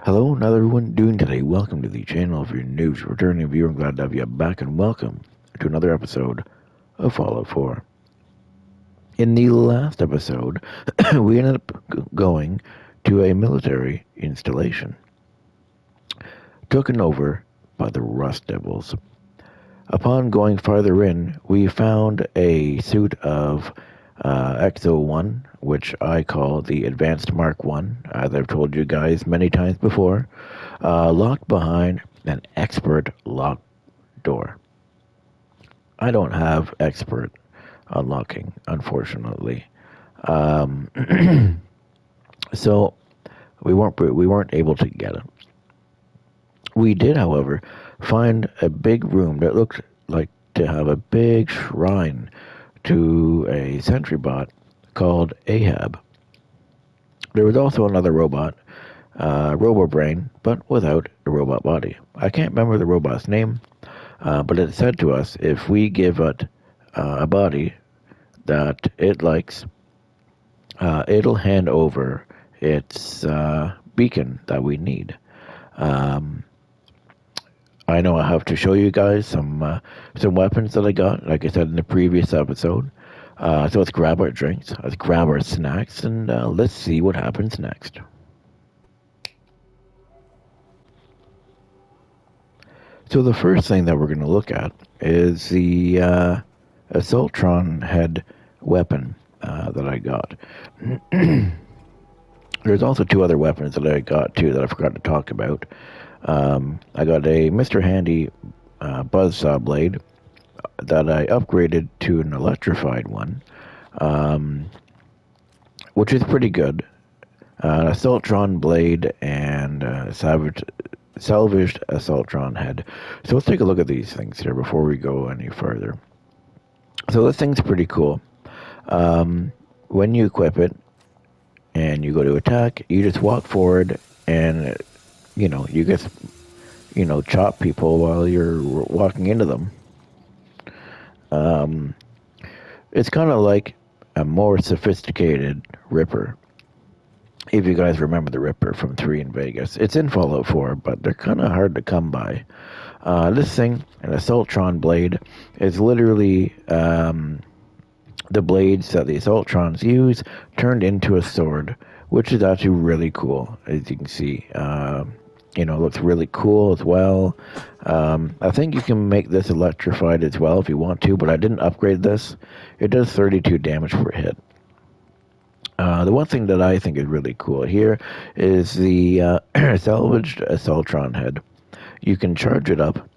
Hello, another everyone doing today. Welcome to the channel. If you're new, returning viewer, I'm glad to have you back, and welcome to another episode of Fallout 4. In the last episode, we ended up going to a military installation, taken over by the Rust Devils. Upon going farther in, we found a suit of XO1, which I call the Advanced Mark 1, as I've told you guys many times before, locked behind an expert lock door. I don't have expert unlocking, unfortunately. Um, so we weren't able to get it. We did, however, find a big room that looked like to have a big shrine to a sentry bot called Ahab. There was also another robot, RoboBrain, but without a robot body. I can't remember the robot's name, but it said to us if we give it a body that it likes, it'll hand over its beacon that we need. Um, I know I have to show you guys some weapons that I got, like I said in the previous episode. So let's grab our drinks, let's grab our snacks, and let's see what happens next. So the first thing that we're going to look at is the Assaultron head weapon that I got. There's also two other weapons that I got too that I forgot to talk about. I got a Mr. Handy buzzsaw blade that I upgraded to an electrified one, which is pretty good. Assaultron blade and salvaged Assaultron head. So let's take a look at these things here before we go any further. So this thing's pretty cool. When you equip it and you go to attack, you just walk forward and you just chop people while you're walking into them. It's kind of like a more sophisticated Ripper. If you guys remember the Ripper from 3 in Vegas. It's in Fallout 4, but they're kind of hard to come by. This thing, an Assaultron blade, is literally the blades that the Assaultrons use turned into a sword, which is actually really cool, as you can see. It looks really cool as well. I think you can make this electrified as well if you want to, but I didn't upgrade this. It does 32 damage per hit. The one thing that I think is really cool here is the salvaged Assaultron head. You can charge it up,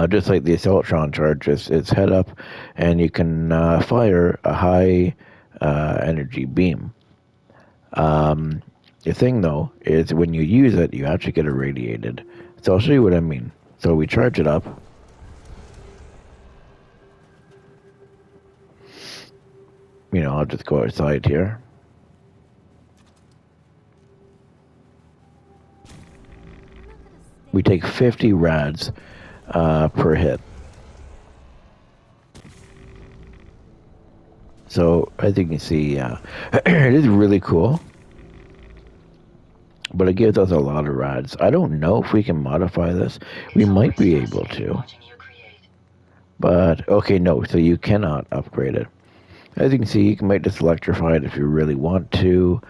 just like the Assaultron charges its head up, and you can fire a high energy beam. The thing, though, is when you use it, you actually get irradiated. So I'll show you what I mean. So we charge it up. I'll just go outside here. We take 50 rads per hit. So as you can see, it is really cool. But it gives us a lot of rads. I don't know if we can modify this. We might be able to. But, okay, no, so you cannot upgrade it. As you can see, you can make this electrified if you really want to.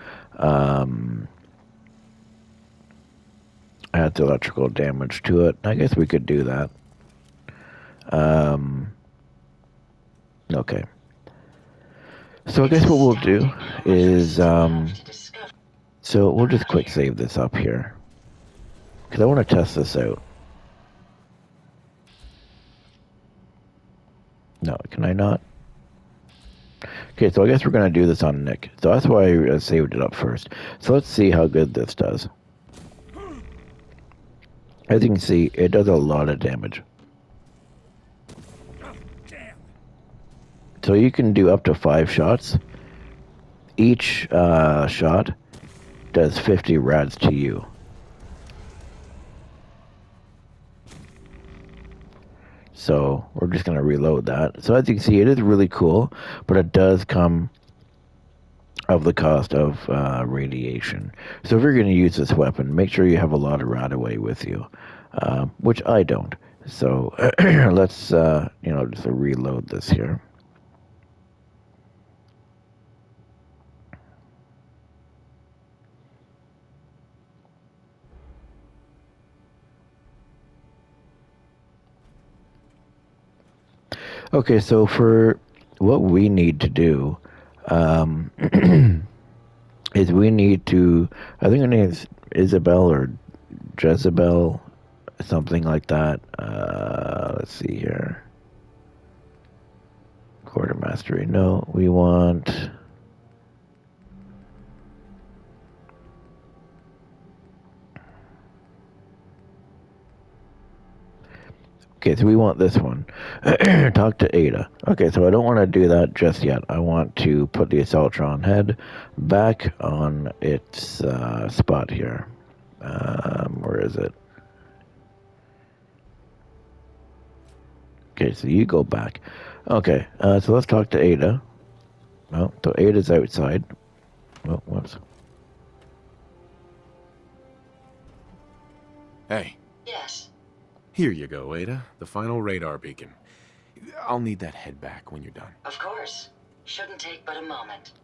Add the electrical damage to it. I guess we could do that. Okay. So I guess what we'll do is... So we'll just quick save this up here, because I want to test this out. No, can I not? Okay, so I guess we're going to do this on Nick. So that's why I saved it up first. So let's see how good this does. As you can see, it does a lot of damage. So you can do up to 5 shots. Each shot does 50 rads to you. So we're just going to reload that. So as you can see, it is really cool, but it does come of the cost of radiation. So if you're going to use this weapon, make sure you have a lot of radaway with you, which I don't. So let's just reload this here. Okay, so for what we need to do, um, is we need to. I think her name is Isabel or Jezebel, something like that. Let's see here. Quartermastery. No, we want. Okay, so we want this one. Talk to Ada. Okay, so I don't want to do that just yet. I want to put the Assaultron head back on its spot here. Where is it? Okay, so you go back. Okay, so let's talk to Ada. Well, so Ada's outside. Oh, whoops. Hey. Yes. Here you go, Ada. The final radar beacon. I'll need that head back when you're done. Of course. Shouldn't take but a moment.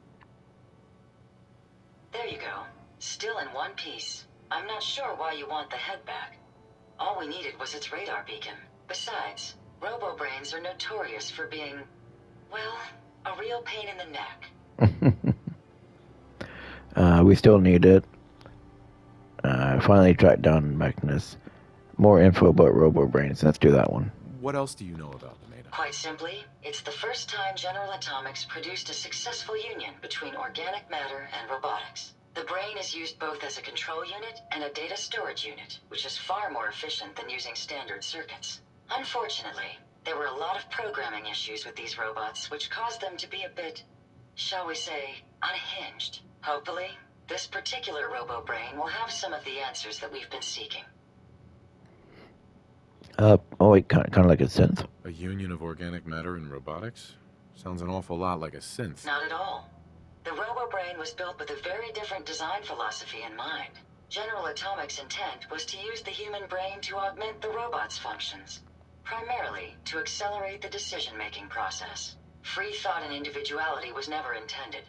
There you go. Still in one piece. I'm not sure why you want the head back. All we needed was its radar beacon. Besides, robo-brains are notorious for being, well, a real pain in the We still need it. Finally tracked down Mechanus. More info about robo-brains. Let's do that one. What else do you know about them, Ada? Quite simply, it's the first time General Atomics produced a successful union between organic matter and robotics. The brain is used both as a control unit and a data storage unit, which is far more efficient than using standard circuits. Unfortunately, there were a lot of programming issues with these robots, which caused them to be a bit, shall we say, unhinged. Hopefully, this particular robo-brain will have some of the answers that we've been seeking. Wait, kind of like a synth. A union of organic matter and robotics? Sounds an awful lot like a synth. Not at all. The robo-brain was built with a very different design philosophy in mind. General Atomics' intent was to use the human brain to augment the robot's functions, primarily to accelerate the decision-making process. Free thought and individuality was never intended.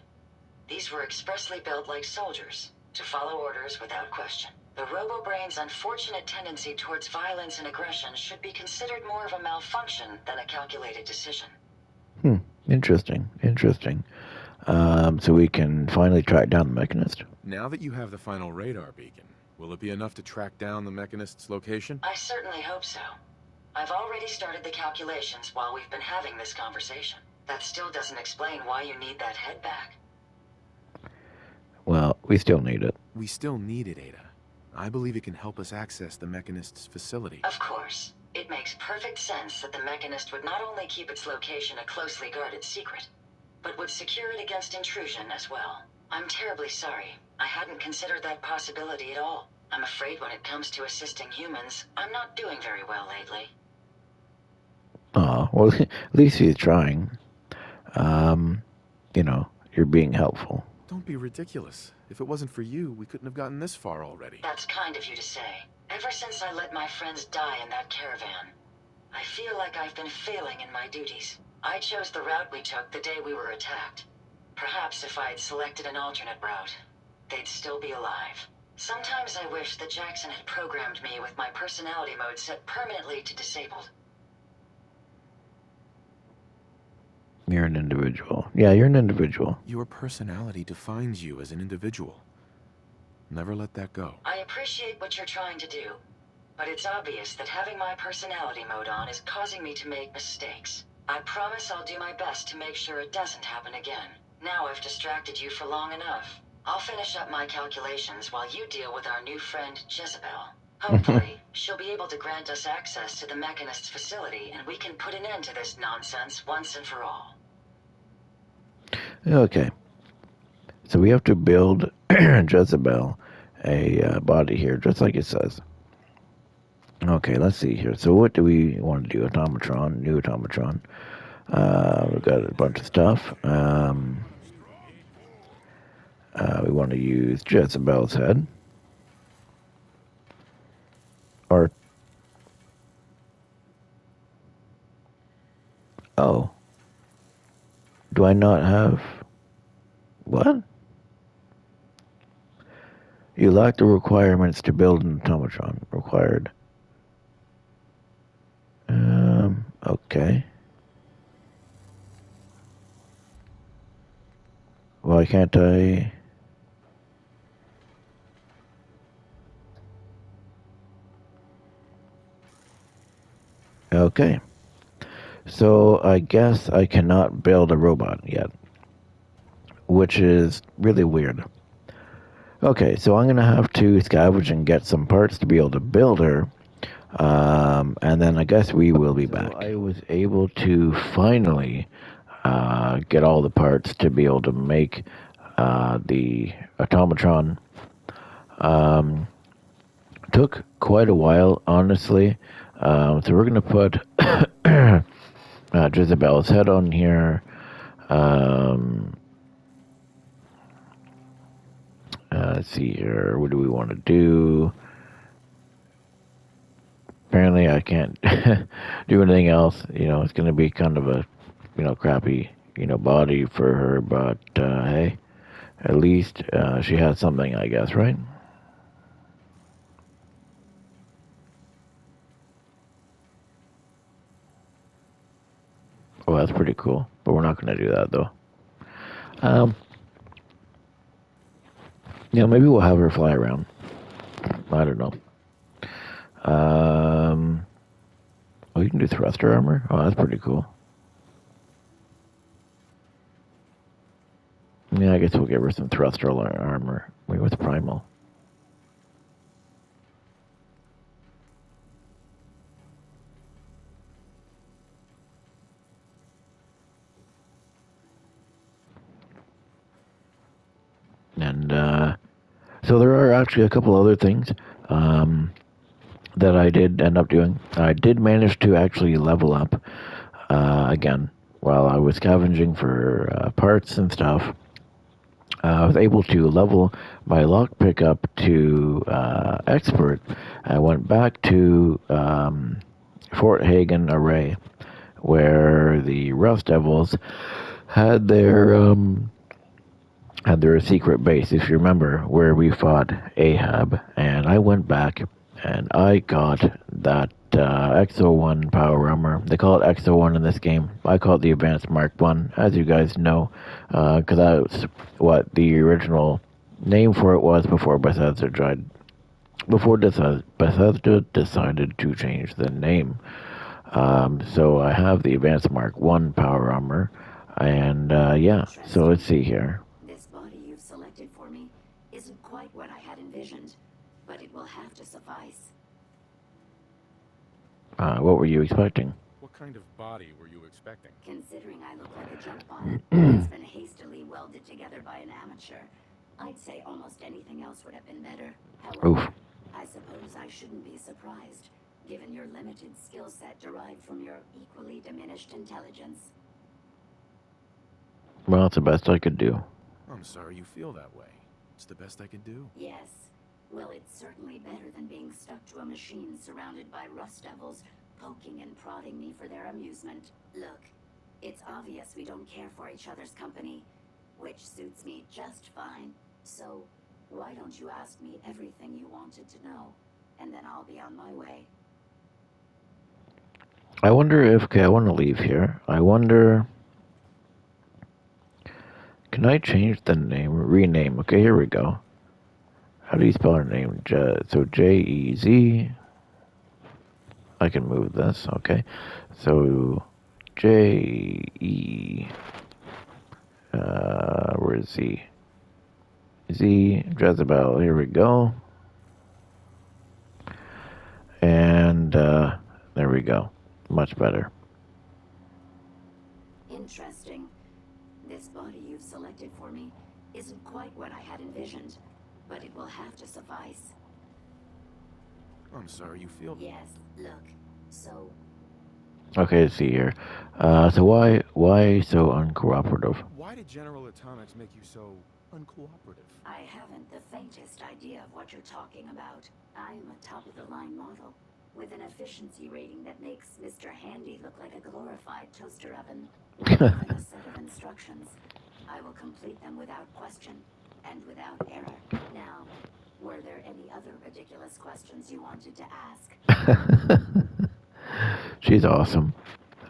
These were expressly built like soldiers, to follow orders without question. The robo-brain's unfortunate tendency towards violence and aggression should be considered more of a malfunction than a calculated decision. Interesting. So we can finally track down the Mechanist. Now that you have the final radar beacon, will it be enough to track down the Mechanist's location? I certainly hope so. I've already started the calculations while we've been having this conversation. That still doesn't explain why you need that head back. Well, we still need it. We still need it, Ada. I believe it can help us access the Mechanist's facility. Of course. It makes perfect sense that the Mechanist would not only keep its location a closely guarded secret, but would secure it against intrusion as well. I'm terribly sorry. I hadn't considered that possibility at all. I'm afraid when it comes to assisting humans, I'm not doing very well lately. Well, at least he's trying. You're being helpful. Don't be ridiculous. If it wasn't for you, we couldn't have gotten this far already. That's kind of you to say. Ever since I let my friends die in that caravan, I feel like I've been failing in my duties. I chose the route we took the day we were attacked. Perhaps if I had selected an alternate route, they'd still be alive. Sometimes I wish that Jackson had programmed me with my personality mode set permanently to disabled. You're an individual. Yeah, you're an individual. Your personality defines you as an individual. Never let that go. I appreciate what you're trying to do, but it's obvious that having my personality mode on is causing me to make mistakes. I promise I'll do my best to make sure it doesn't happen again. Now I've distracted you for long enough. I'll finish up my calculations while you deal with our new friend, Jezebel. Hopefully, she'll be able to grant us access to the Mechanist's facility, and we can put an end to this nonsense once and for all. Okay. So we have to build Jezebel a body here, just like it says. Okay, let's see here. So what do we want to do? Automatron, new automatron. We've got a bunch of stuff. We want to use Jezebel's head. Or... Oh. Do I not have... What? You lack the requirements to build an automaton. Required. Okay. Why can't I... Okay. So I guess I cannot build a robot yet, which is really weird. Okay, so I'm gonna have to scavenge and get some parts to be able to build her, and then I guess we will be back. I was able to finally get all the parts to be able to make the automatron. Took quite a while, honestly. So we're gonna put Jezebel's head on here. Let's see here. What do we want to do? Apparently, I can't do anything else. It's going to be kind of a, crappy, body for her. But hey, at least she has something, I guess, right? Oh, that's pretty cool. But we're not going to do that though. Maybe we'll have her fly around. I don't know. Oh, you can do thruster armor? Oh, that's pretty cool. Yeah, I guess we'll give her some thruster armor. Wait, what's primal? And so there are actually a couple other things that I did end up doing. I did manage to actually level up again while I was scavenging for parts and stuff. I was able to level my lockpick up to expert. I went back to Fort Hagen Array, where the Rust Devils had their secret base, if you remember, where we fought Ahab. And I went back and I got that XO1 power armor. They call it XO1 in this game. I call it the Advanced Mark 1, as you guys know, because that was what the original name for it was before Bethesda tried. Before Bethesda decided to change the name. So I have the Advanced Mark 1 power armor. And yeah, so let's see here. This body you've selected for me isn't quite what I had envisioned, but it will have to suffice. What were you expecting? What kind of body were you expecting? Considering I look like a junk bot that's been hastily welded together by an amateur, I'd say almost anything else would have been better. However, Oof. I suppose I shouldn't be surprised, given your limited skill set derived from your equally diminished intelligence. Well, it's the best I could do. I'm sorry you feel that way. It's the best I could do. Yes. Well, it's certainly better than being stuck to a machine surrounded by Rust Devils, poking and prodding me for their amusement. Look, it's obvious we don't care for each other's company, which suits me just fine. So, why don't you ask me everything you wanted to know, and then I'll be on my way. I wonder if... Okay, I want to leave here. I wonder... Can I change the name? Rename. Okay, here we go. How do you spell her name? So Jez. I can move this. Okay. So J-E. Where is Z? Z. Jezebel. Here we go. And there we go. Much better. Interesting. This body you've selected for me isn't quite what I had envisioned, but it will have to suffice. I'm sorry you feel... Yes, look, so... Okay, let's see here. So why so uncooperative? Why did General Atomics make you so uncooperative. I haven't the faintest idea of what you're talking about. I'm a top-of-the-line model, with an efficiency rating that makes Mr. Handy look like a glorified toaster oven. When given a set of instructions, I will complete them without question and without error. Now, were there any other ridiculous questions you wanted to ask? She's awesome.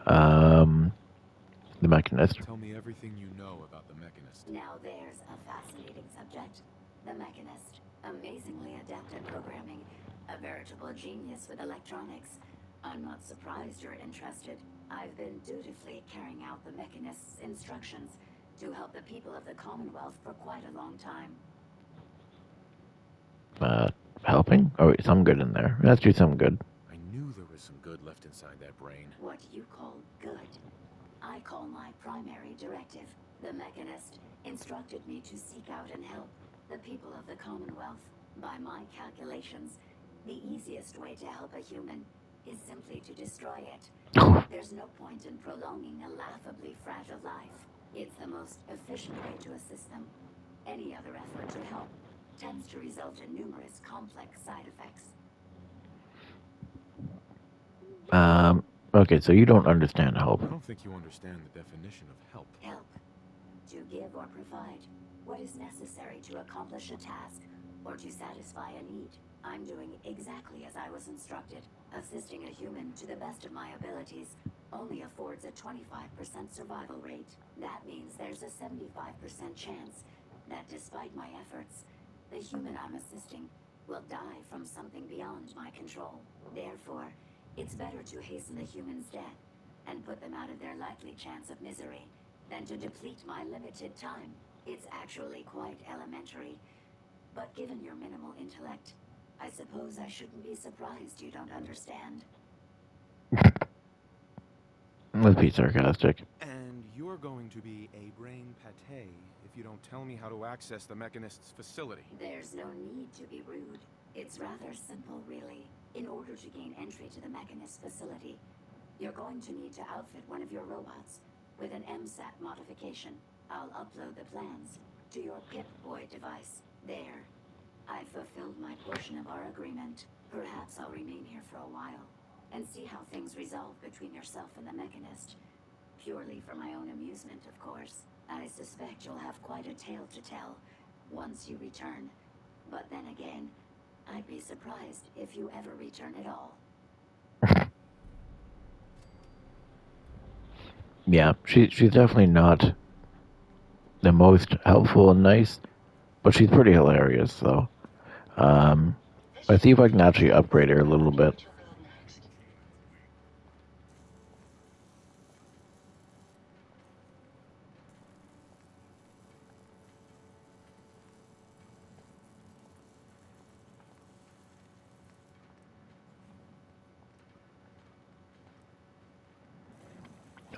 The Mechanist. Tell me everything you know about the Mechanist. Now there's a fascinating subject. The Mechanist. Amazingly adept at programming. A veritable genius with electronics. I'm not surprised you're interested. I've been dutifully carrying out the Mechanist's instructions to help the people of the Commonwealth for quite a long time. Helping? Oh, some good in there. Let's do some good. I knew there was some good left inside that brain. What you call good, I call my primary directive. The Mechanist instructed me to seek out and help the people of the Commonwealth. By my calculations, the easiest way to help a human is simply to destroy it. There's no point in prolonging a laughably fragile life. It's the most efficient way to assist them. Any other effort to help tends to result in numerous complex side effects. Okay, so you don't understand help. I don't think you understand the definition of help. Help. To give or provide what is necessary to accomplish a task or to satisfy a need. I'm doing exactly as I was instructed. Assisting a human to the best of my abilities only affords a 25% survival rate. That means there's a 75% chance that despite my efforts, the human I'm assisting will die from something beyond my control. Therefore, it's better to hasten the human's death and put them out of their likely chance of misery than to deplete my limited time. It's actually quite elementary. But given your minimal intellect, I suppose I shouldn't be surprised you don't understand. Let's be sarcastic. And you're going to be a brain pate if you don't tell me how to access the Mechanist's facility. There's no need to be rude. It's rather simple, really. In order to gain entry to the Mechanist's facility, you're going to need to outfit one of your robots with an MSAT modification. I'll upload the plans to your Pip-Boy device. There. I've fulfilled my portion of our agreement. Perhaps I'll remain here for a while and see how things resolve between yourself and the Mechanist. Purely for my own amusement, of course. I suspect you'll have quite a tale to tell once you return. But then again, I'd be surprised if you ever return at all. Yeah, she's definitely not the most helpful and nice, but she's pretty hilarious, though. Let's see if I can actually upgrade her a little bit.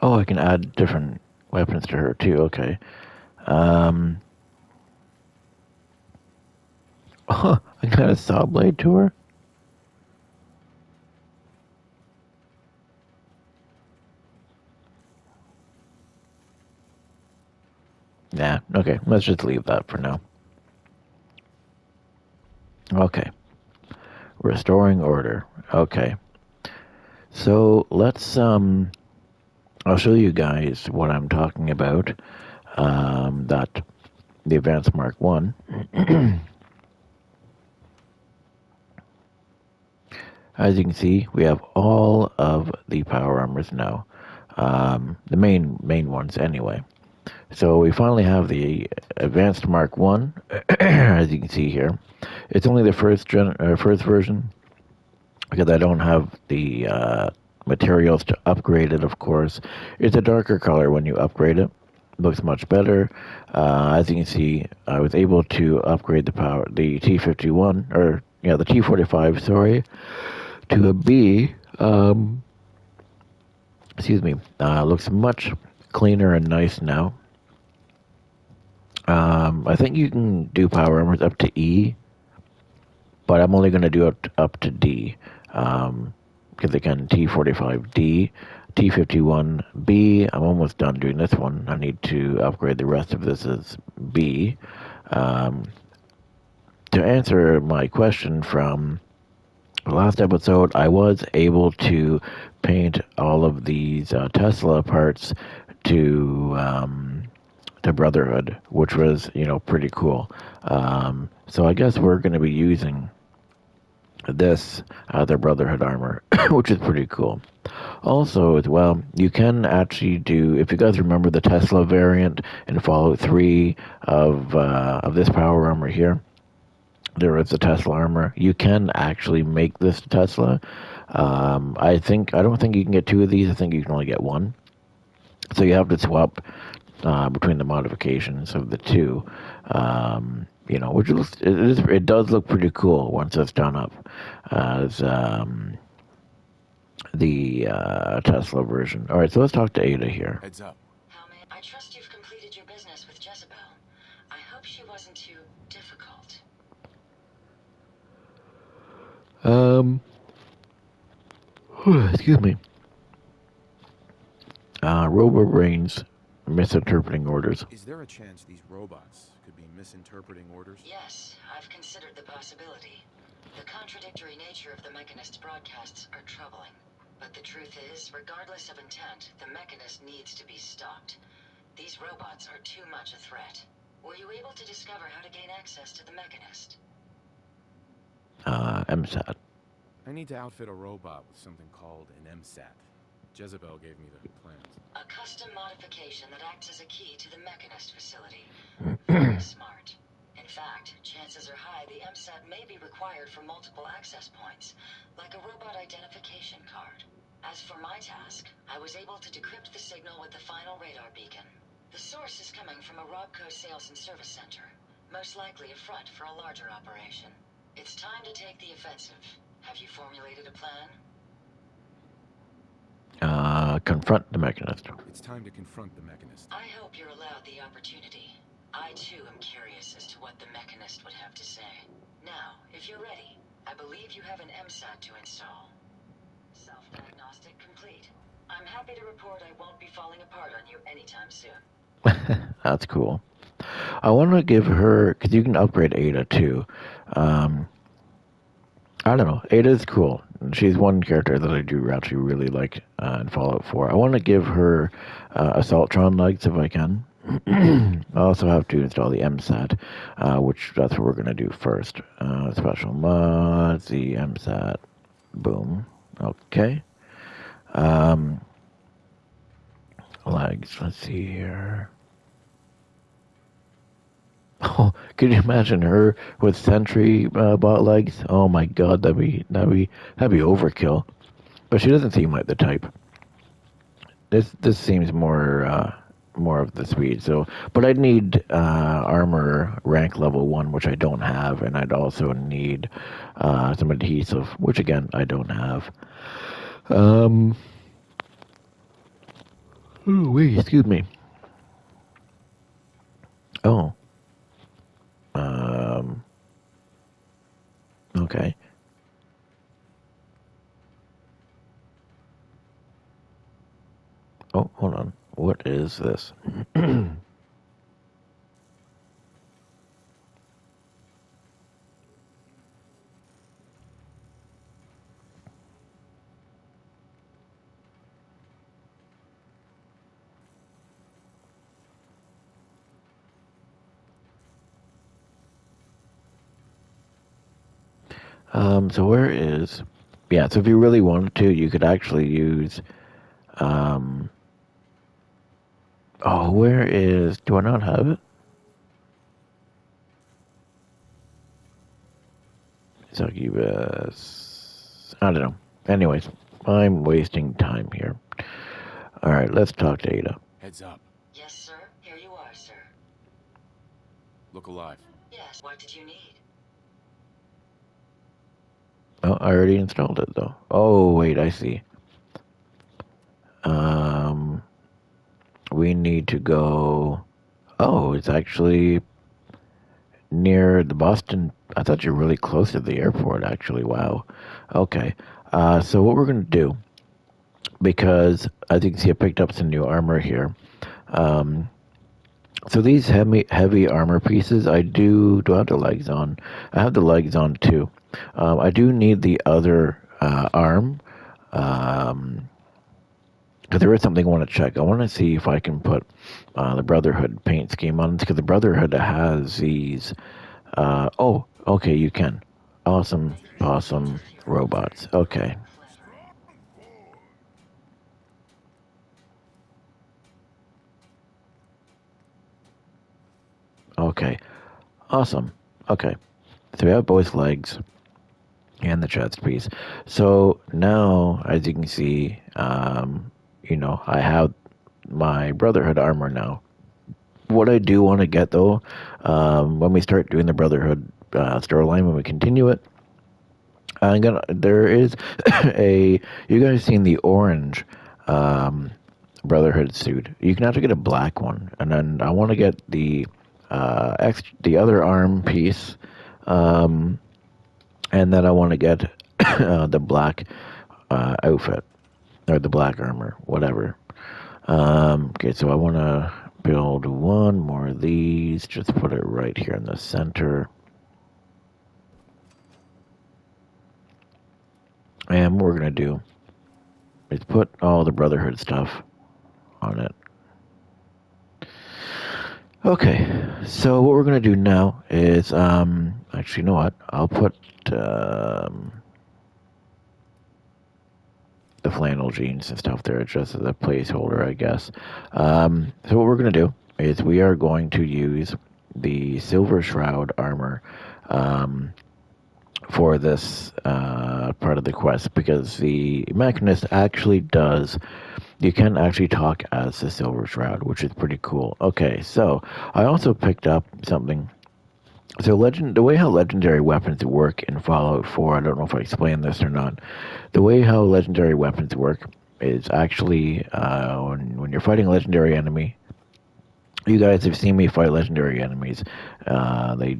Oh, I can add different weapons to her, too. Okay. Oh, I got a saw blade to her? Nah, okay. Let's just leave that for now. Okay. Restoring order. Okay. So, let's, I'll show you guys what I'm talking about. That the Advanced Mark 1. As you can see, we have all of the power armors now. The main ones anyway. So we finally have the Advanced Mark 1, as you can see here. It's only the first version, because I don't have the materials to upgrade it, of course. It's a darker color when you upgrade it. Looks much better. As you can see, I was able to upgrade the T51, the T45, sorry, to a B. Excuse me. Looks much cleaner and nice now. I think you can do power armors up to E, but I'm only going to do it up to D. Because again, T45D, T51B, I'm almost done doing this one. I need to upgrade the rest of this as B. Um, to answer my question from last episode, I was able to paint all of these Tesla parts to Brotherhood, which was pretty cool. So I guess we're going to be using this their Brotherhood armor, which is pretty cool. Also, as well, you can actually do, if you guys remember the Tesla variant in Fallout 3 of this power armor here. There is a Tesla armor. You can actually make this Tesla. I don't think you can get two of these. I think you can only get one. So you have to swap between the modifications of the two. Which it does look pretty cool once it's done up as the Tesla version. All right, so let's talk to Ada here. Heads up. Hellman, I trust you've completed your business with Jezebel. I hope she wasn't too difficult. Excuse me. Robo-brains misinterpreting orders. Is there a chance these robots could be misinterpreting orders? Yes, I've considered the possibility. The contradictory nature of the Mechanist's broadcasts are troubling. But the truth is, regardless of intent, the Mechanist needs to be stopped. These robots are too much a threat. Were you able to discover how to gain access to the Mechanist? MSAT. I need to outfit a robot with something called an MSAT. Jezebel gave me the plans. A custom modification that acts as a key to the Mechanist facility. Very smart. In fact, chances are high the MSAT may be required for multiple access points, like a robot identification card. As for my task, I was able to decrypt the signal with the final radar beacon. The source is coming from a Robco sales and service center, most likely a front for a larger operation. It's time to take the offensive. Have you formulated a plan? Confront the Mechanist. It's time to confront the Mechanist. I hope you're allowed the opportunity. I too am curious as to what the Mechanist would have to say. Now, if you're ready, I believe you have an MSAT to install. Self-diagnostic complete. I'm happy to report I won't be falling apart on you anytime soon. That's cool. I want to give her, because you can upgrade Ada too. I don't know. Ada's cool. She's one character that I do actually really like in Fallout 4. I want to give her Assaultron legs if I can. I also have to install the MSAT, which that's what we're going to do first. Special mods, the MSAT. Boom. Okay. Legs. Let's see here. Oh, could you imagine her with Sentry bot legs? Oh my God, that'd be overkill. But she doesn't seem like the type. This seems more of the speed. So, but I'd need armor rank level 1, which I don't have, and I'd also need some adhesive, which again I don't have. Oh wait, excuse me. Oh. Okay. Oh, hold on. What is this? So where is... Yeah, so if you really wanted to, you could actually use... Oh, where is... Do I not have it? Succubus... I don't know. Anyways, I'm wasting time here. Alright, let's talk to Ada. Heads up. Yes, sir. Here you are, sir. Look alive. Yes. What did you need? Oh, I already installed it, though. Oh, wait, I see. We need to go... Oh, it's actually near the Boston... I thought you were really close to the airport, actually. Wow. Okay. So what we're going to do, because as you can see, I picked up some new armor here. So these heavy armor pieces, do I have the legs on? I have the legs on too. I do need the other arm. Um, because there is something I want to check. I want to see if I can put the Brotherhood paint scheme on, because the Brotherhood has these. Oh, okay, you can. Awesome, awesome robots. Okay. Okay. Awesome. Okay. So we have both legs and the chest piece. So now, as you can see, I have my Brotherhood armor now. What I do want to get though, when we start doing the Brotherhood storyline, when we continue it, there is you guys seen the orange um, Brotherhood suit? You can actually get a black one, and then I want to get the other arm piece, um, and then I want to get the black outfit or the black armor, whatever. Okay, so I want to build one more of these. Just put it right here in the center. And what we're going to do is put all the Brotherhood stuff on it. Okay, so what we're going to do now is, actually, you know what? I'll put the flannel jeans and stuff there just as a placeholder, I guess. So what we're going to do is we are going to use the Silver Shroud armor for this part of the quest, because the Mechanist actually does. You can actually talk as the Silver Shroud, which is pretty cool. Okay, so I also picked up something. So the way how legendary weapons work in Fallout 4, I don't know if I explained this or not. The way how legendary weapons work is actually when you're fighting a legendary enemy. You guys have seen me fight legendary enemies. They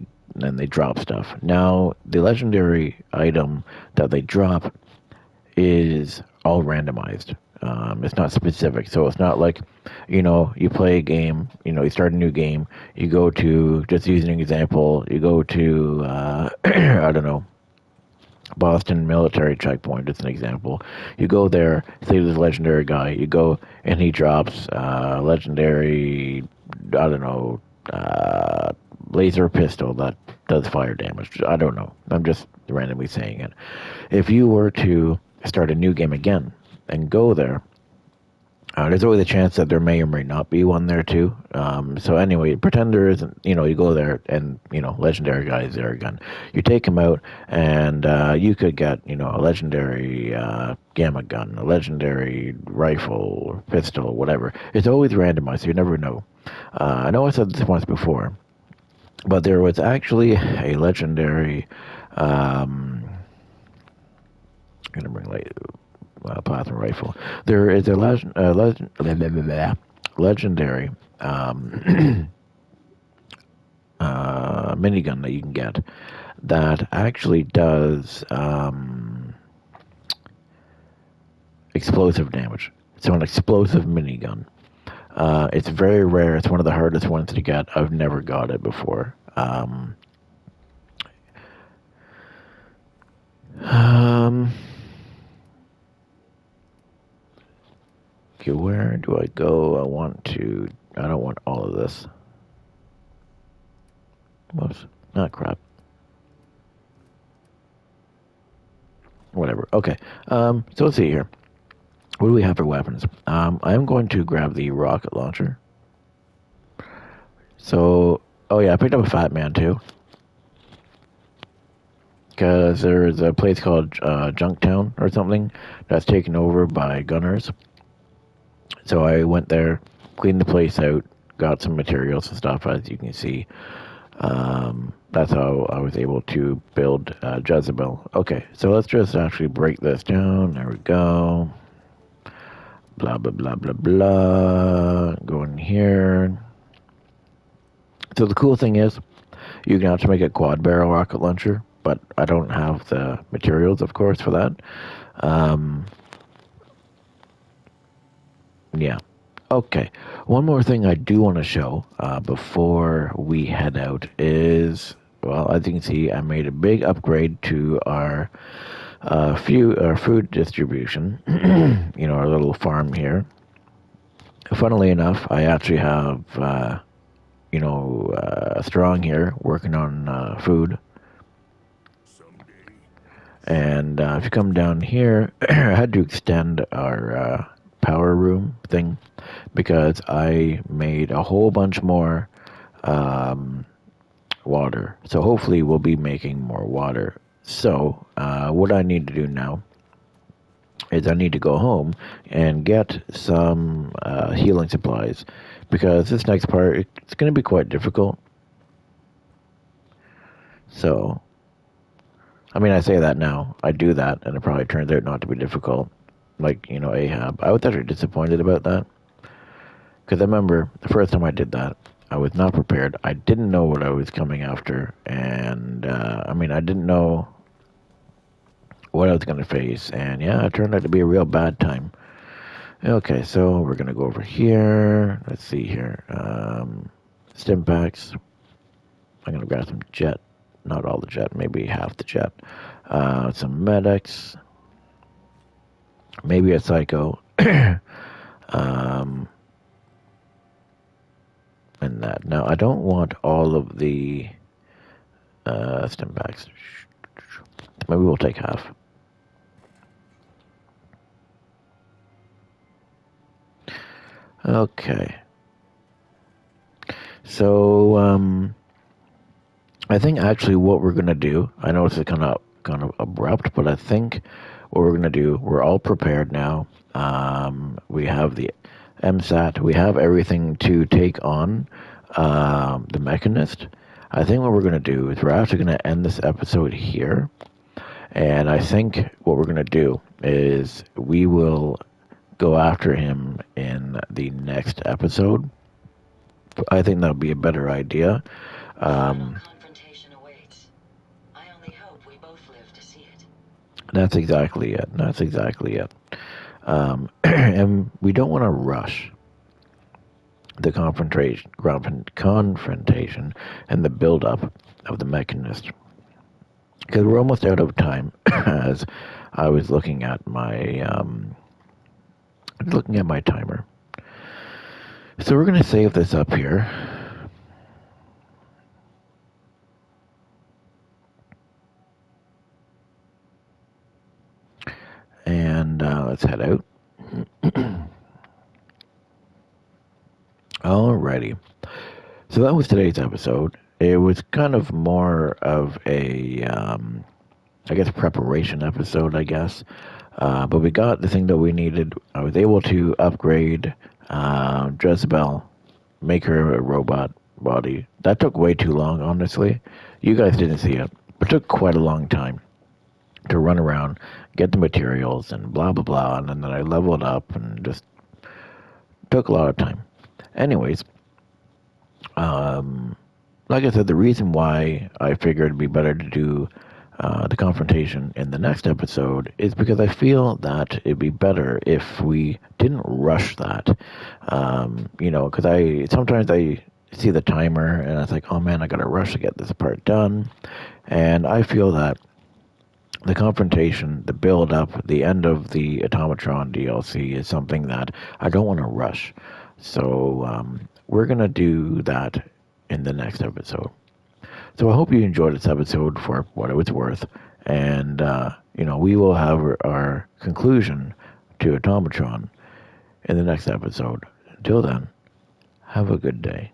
drop stuff. Now the legendary item that they drop is all randomized. It's not specific, so it's not like, you play a game, you start a new game, you go to, just using an example, you go to, I don't know, Boston military checkpoint, it's an example. You go there, say there's a legendary guy, you go and he drops legendary, I don't know, laser pistol that does fire damage. I don't know. I'm just randomly saying it. If you were to start a new game again and go there, there's always a chance that there may or may not be one there too. So anyway, pretend there isn't. You go there and legendary guy is there again. You take him out, and you could get a legendary gamma gun, a legendary rifle, or pistol, whatever. It's always randomized, so you never know. I know I said this once before, but there was actually a legendary. I'm gonna bring plasma rifle. There is a legendary minigun that you can get that actually does explosive damage. So an explosive minigun. It's very rare. It's one of the hardest ones to get. I've never got it before. Okay, where do I go? I don't want all of this. Whoops. Not crap. Whatever. Okay. So let's see here. What do we have for weapons? I'm going to grab the rocket launcher. So, oh yeah, I picked up a Fat Man too. Because there's a place called Junktown or something that's taken over by gunners. So I went there, cleaned the place out, got some materials and stuff, as you can see. That's how I was able to build Jezebel. Okay, so let's just actually break this down. There we go. Blah, blah, blah, blah, blah. Go in here. So the cool thing is, you can actually make a quad barrel rocket launcher, but I don't have the materials, of course, for that. Yeah. Okay, one more thing I do want to show before we head out is, well, as you can see, I made a big upgrade to our our food distribution. Our little farm here. Funnily enough, I actually have Strong here working on food. And if you come down here, I had to extend our power room thing because I made a whole bunch more um, water. So hopefully we'll be making more water. So what I need to do now is I need to go home and get some healing supplies because this next part, it's going to be quite difficult. So, I mean, I say that now. I do that, and it probably turns out not to be difficult. Like, Ahab. I was actually disappointed about that. Because I remember the first time I did that, I was not prepared. I didn't know what I was coming after. And, I didn't know what I was going to face. And, yeah, it turned out to be a real bad time. Okay, so we're going to go over here. Let's see here. Stim packs. I'm going to grab some jet. Not all the jet, maybe half the jet. Some medics. Maybe a psycho. And that. Now, I don't want all of the stim packs. Maybe we'll take half. Okay. So, I think actually what we're gonna do. I know it's kind of abrupt, but I think what we're gonna do. We're all prepared now. We have the MSAT. We have everything to take on the Mechanist. I think what we're gonna do is we're actually gonna end this episode here. And I think what we're gonna do is we will go after him in the next episode. I think that would be a better idea. Final confrontation awaits. I only hope we both live to see it. That's exactly it. That's exactly it. And we don't want to rush the confrontation and the build-up of the Mechanist. Because we're almost out of time, as I was looking at my timer. So we're going to save this up here. And let's head out. Alrighty. So that was today's episode. It was kind of more of a, preparation episode, I guess. But we got the thing that we needed. I was able to upgrade Jezebel, make her a robot body. That took way too long, honestly. You guys didn't see it, but it took quite a long time to run around, get the materials, and blah, blah, blah. And then I leveled up and just took a lot of time. Anyways, like I said, the reason why I figured it'd be better to do the confrontation in the next episode is because I feel that it'd be better if we didn't rush that. Because sometimes I see the timer and it's like, oh man, I gotta rush to get this part done. And I feel that the confrontation, the build up, the end of the Automatron DLC is something that I don't want to rush. So we're going to do that in the next episode. So I hope you enjoyed this episode for what it was worth. And, we will have our conclusion to Automatron in the next episode. Until then, have a good day.